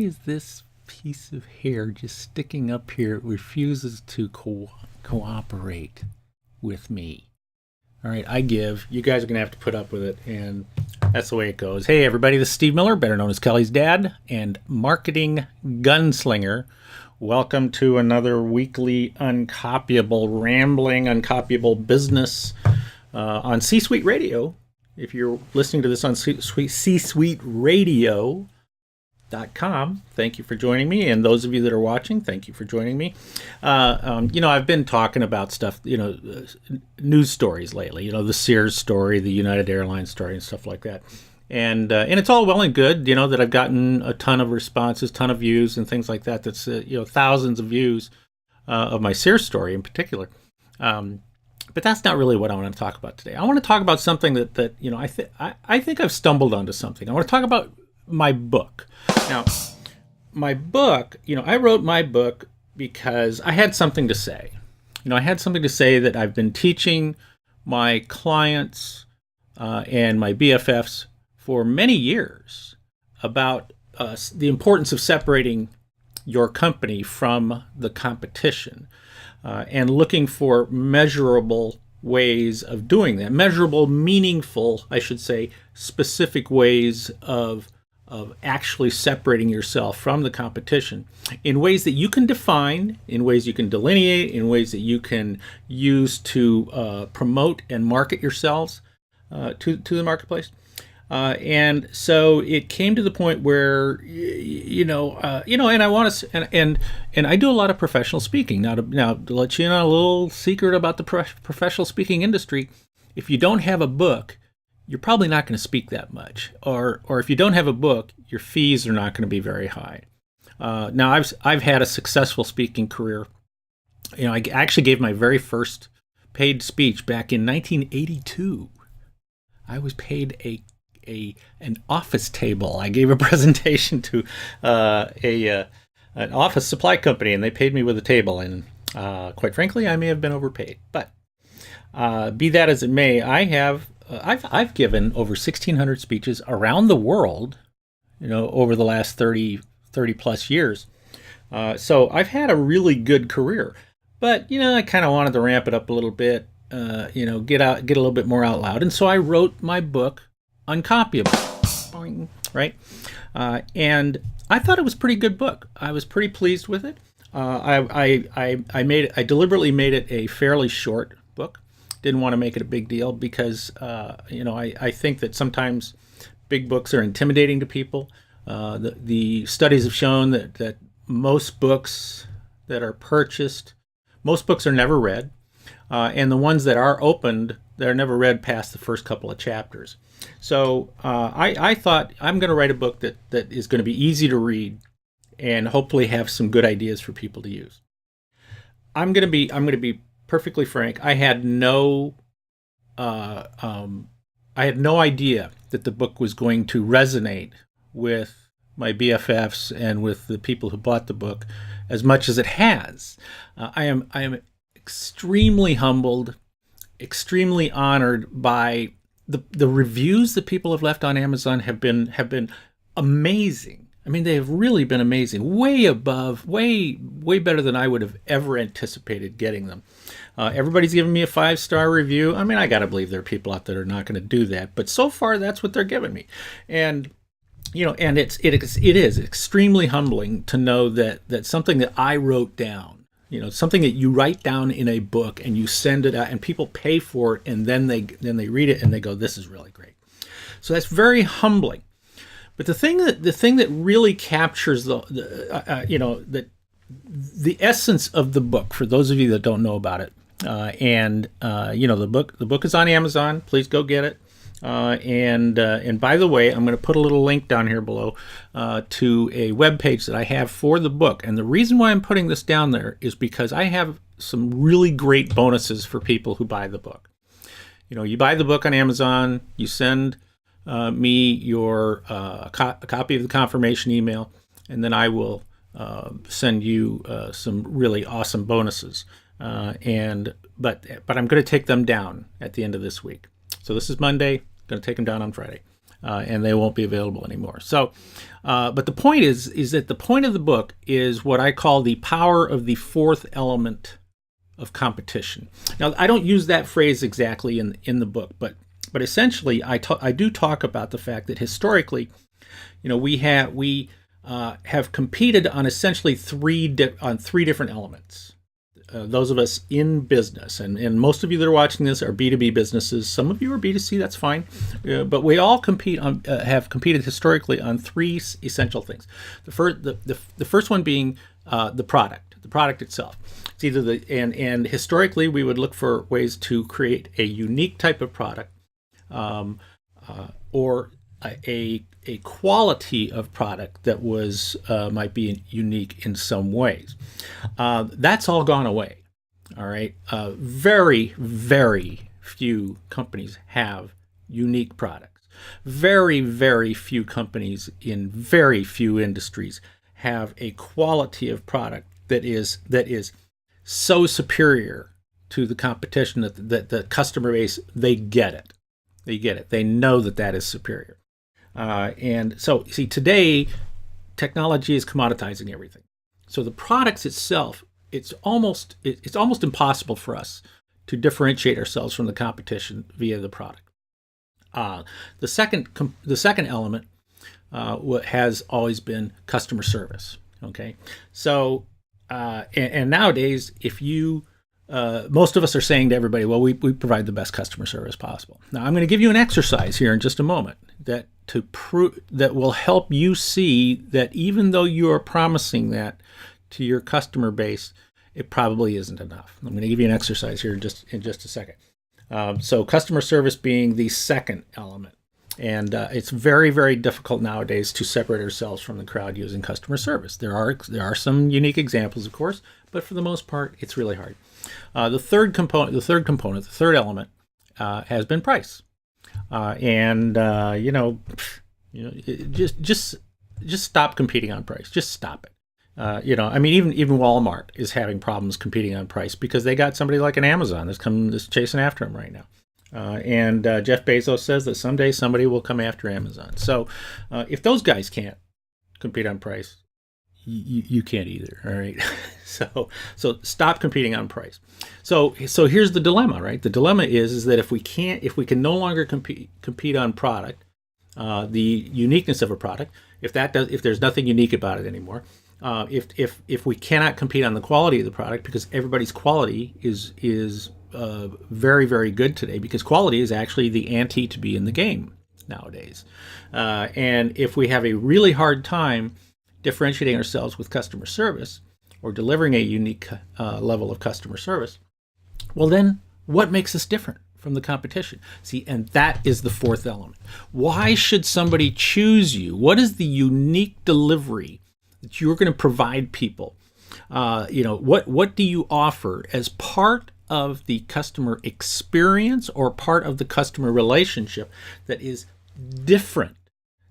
is this piece of hair just sticking up here? It refuses to cooperate with me. All right, I give. You guys are going to have to put up with it, and that's the way it goes. Hey, everybody, this is Steve Miller, better known as Kelly's dad and marketing gunslinger. Welcome to another weekly uncopyable, rambling, uncopyable business on C-Suite Radio. If you're listening to this on C-SuiteRadio.com, thank you for joining me. And those of you that are watching, thank you for joining me. I've been talking about stuff, news stories lately, the Sears story, the United Airlines story and stuff like that. And it's all well and good, that I've gotten a ton of responses, ton of views and things like that. That's, thousands of views of my Sears story in particular. But that's not really what I want to talk about today. I want to talk about something that I think I've stumbled onto something. I want to talk about my book. Now, my book, I wrote my book because I had something to say. I had something to say that I've been teaching my clients and my BFFs for many years about the importance of separating your company from the competition and looking for measurable ways of doing that. Measurable, meaningful, I should say, specific ways of actually separating yourself from the competition in ways that you can define, in ways you can delineate, in ways that you can use to promote and market yourselves to the marketplace. And so it came to the point where, and I want to, and I do a lot of professional speaking. Now to let you know a little secret about the professional speaking industry, if you don't have a book, you're probably not going to speak that much. Or if you don't have a book, your fees are not going to be very high. Now I've had a successful speaking career. I actually gave my very first paid speech back in 1982. I was paid an office table. I gave a presentation to an office supply company, and they paid me with a table. And quite frankly, I may have been overpaid. But be that as it may, I've given over 1,600 speeches around the world, over the last 30 plus years. So I've had a really good career. But I kind of wanted to ramp it up a little bit. Get a little bit more out loud. And so I wrote my book, UNCOPYABLE, right? And I thought it was a pretty good book. I was pretty pleased with it. I deliberately made it a fairly short book. Didn't want to make it a big deal because, I think that sometimes big books are intimidating to people. The studies have shown that most books that are purchased, most books are never read. And the ones that are opened, they're never read past the first couple of chapters. So I thought I'm going to write a book that is going to be easy to read and hopefully have some good ideas for people to use. I'm going to be perfectly frank. I had no idea that the book was going to resonate with my BFFs and with the people who bought the book as much as it has. I am extremely humbled, extremely honored by the reviews that people have left on Amazon have been amazing. I mean, they have really been amazing, way above, way better than I would have ever anticipated getting them. Everybody's giving me a 5-star review. I mean, I got to believe there are people out there that are not going to do that, but so far that's what they're giving me. And and it is extremely humbling to know that something that I wrote down, something that you write down in a book and you send it out and people pay for it, and then they read it and they go, this is really great. So that's very humbling. But the thing that really captures the essence of the book, for those of you that don't know about it, the book is on Amazon. Please go get it. And by the way, I'm going to put a little link down here below to a webpage that I have for the book. And the reason why I'm putting this down there is because I have some really great bonuses for people who buy the book. You buy the book on Amazon, you send me your a copy of the confirmation email, and then I will send you some really awesome bonuses. But I'm going to take them down at the end of this week. So this is Monday. Going to take them down on Friday. and they won't be available anymore. So, but the point is that the point of the book is what I call the power of the fourth element of competition. Now, I don't use that phrase exactly in the book, but essentially, I do talk about the fact that historically, we have competed on essentially three different elements. Those of us in business, and most of you that are watching this are B2B businesses. Some of you are B2C, that's fine. But we all have competed historically on three essential things. The first one being the product itself. It's either and historically we would look for ways to create a unique type of product, or a quality of product that was might be unique in some ways. That's all gone away. All right, very, very few companies have unique products. Very, very few companies in very few industries have a quality of product that is so superior to the competition that the customer base, they get it. They know that is superior. And so, see, today, technology is commoditizing everything. So the products itself, it's almost impossible for us to differentiate ourselves from the competition via the product. The second element has always been customer service. Okay, so and nowadays, if you most of us are saying to everybody, well, we provide the best customer service possible. Now, I'm going to give you an exercise here in just a moment that will help you see that even though you are promising that to your customer base, it probably isn't enough. I'm going to give you an exercise here in just a second. So customer service being the second element. And it's very, very difficult nowadays to separate ourselves from the crowd using customer service. There are some unique examples, of course, but for the most part, it's really hard. The third element has been price, just stop competing on price. Just stop it. Even Walmart is having problems competing on price because they got somebody like an Amazon that's chasing after them right now. And Jeff Bezos says that someday somebody will come after Amazon. So if those guys can't compete on price, you can't either. All right. So stop competing on price. So here's the dilemma, right? The dilemma is that if we can no longer compete on product, the uniqueness of a product, if there's nothing unique about it anymore, if we cannot compete on the quality of the product because everybody's quality is very, very good today, because quality is actually the ante to be in the game nowadays. And if we have a really hard time differentiating ourselves with customer service or delivering a unique level of customer service, well, then what makes us different from the competition? See, and that is the fourth element. Why should somebody choose you? What is the unique delivery that you're going to provide people? What do you offer as part of the customer experience or part of the customer relationship that is different,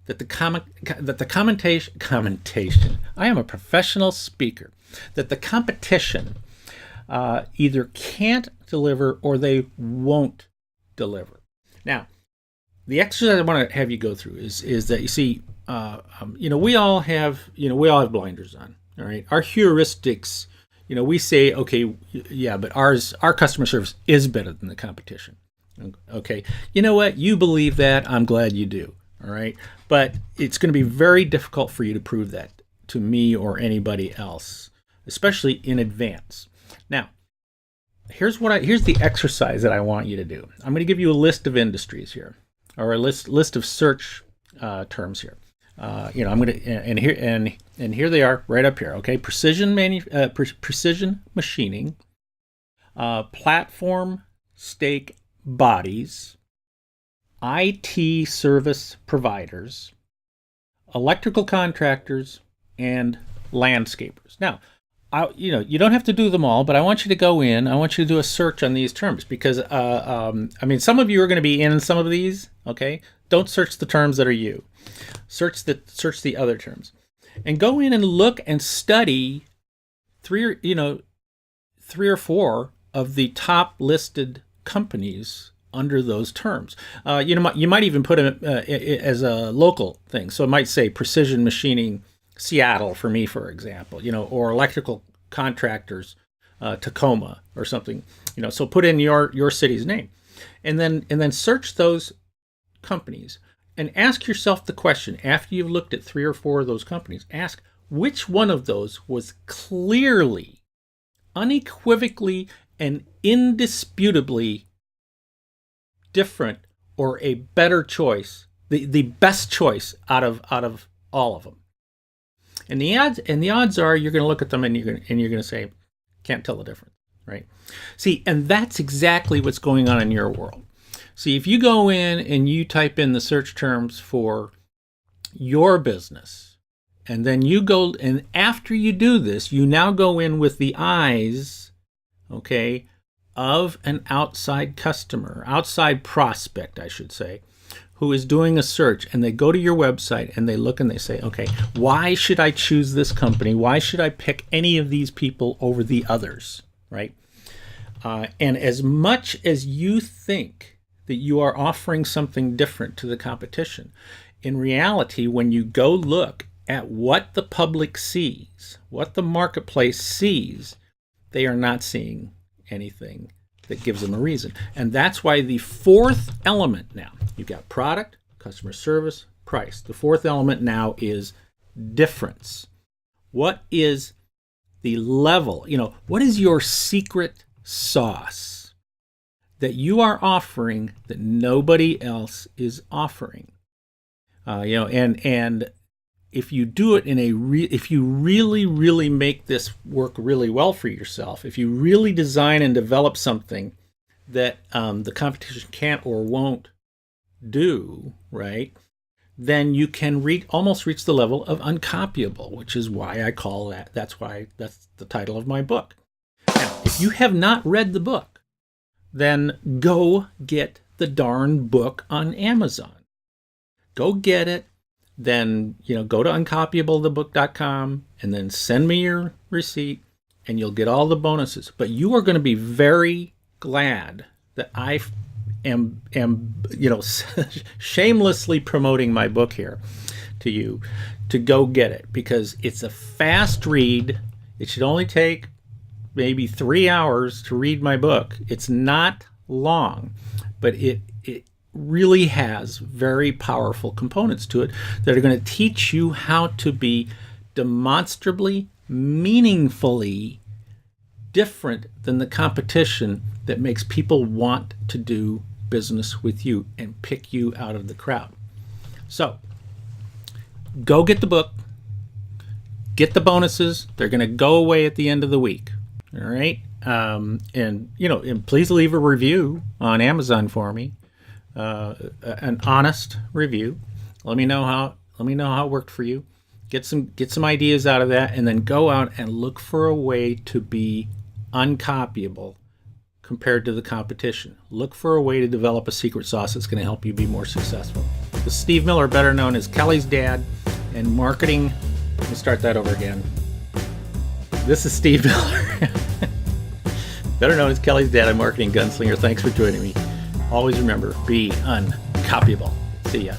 that the commentation, I am a professional speaker, that the competition either can't deliver or they won't deliver. Now, the exercise I want to have you go through is that, you see, we all have blinders on. All right, our heuristics. We say, okay, yeah, but our customer service is better than the competition. Okay, you know what? You believe that. I'm glad you do. All right, but it's going to be very difficult for you to prove that to me or anybody else, especially in advance. Now, here's the exercise that I want you to do. I'm going to give you a list of industries here, or a list of search terms here. I'm going to and here they are right up here. Okay, precision machining, platform stake bodies, IT service providers, electrical contractors, and landscapers. Now, you don't have to do them all, but I want you to go in. I want you to do a search on these terms because, some of you are going to be in some of these. Okay, don't search the terms that are you. Search the other terms, and go in and look and study three or four of the top listed companies under those terms. You might even put it as a local thing. So it might say precision machining Seattle for me, for example, or electrical contractors Tacoma or something. So put in your city's name, and then search those companies and ask yourself the question, after you've looked at 3 or 4 of those companies, ask which one of those was clearly, unequivocally, and indisputably different or a better choice, the best choice out of all of them. And the odds are you're going to look at them and you're going to say, can't tell the difference, right? See, and that's exactly what's going on in your world. See, if you go in and you type in the search terms for your business, and then you go, and after you do this, you now go in with the eyes, okay, of an outside customer, outside prospect, I should say, who is doing a search, and they go to your website and they look and they say, okay, why should I choose this company? Why should I pick any of these people over the others, right? And as much as you think that you are offering something different to the competition, in reality, when you go look at what the public sees, what the marketplace sees, they are not seeing anything that gives them a reason. And that's why the 4th element now, you've got product, customer service, price. The 4th element now is difference. What is the level? What is your secret sauce that you are offering that nobody else is offering? And if you do it if you really make this work really well for yourself, if you really design and develop something that the competition can't or won't do, right, then you can almost reach the level of uncopyable, which is why I call that's the title of my book. Now, if you have not read the book, then go get the darn book on Amazon. Go get it. Then, go to uncopyablethebook.com and then send me your receipt and you'll get all the bonuses. But you are going to be very glad that I am shamelessly promoting my book here to you to go get it, because it's a fast read. It should only take maybe 3 hours to read my book. It's not long, but it really has very powerful components to it that are going to teach you how to be demonstrably, meaningfully different than the competition that makes people want to do business with you and pick you out of the crowd. So go get the book, get the bonuses. They're going to go away at the end of the week. All right. And please leave a review on Amazon for me. An honest review. Let me know how it worked for you. Get some ideas out of that, and then go out and look for a way to be uncopyable compared to the competition. Look for a way to develop a secret sauce that's going to help you be more successful. This is Steve Miller, better known as Kelly's dad and marketing. Let me start that over again. This is Steve Miller, better known as Kelly's dad and marketing gunslinger. Thanks for joining me. Always remember, be uncopyable. See ya.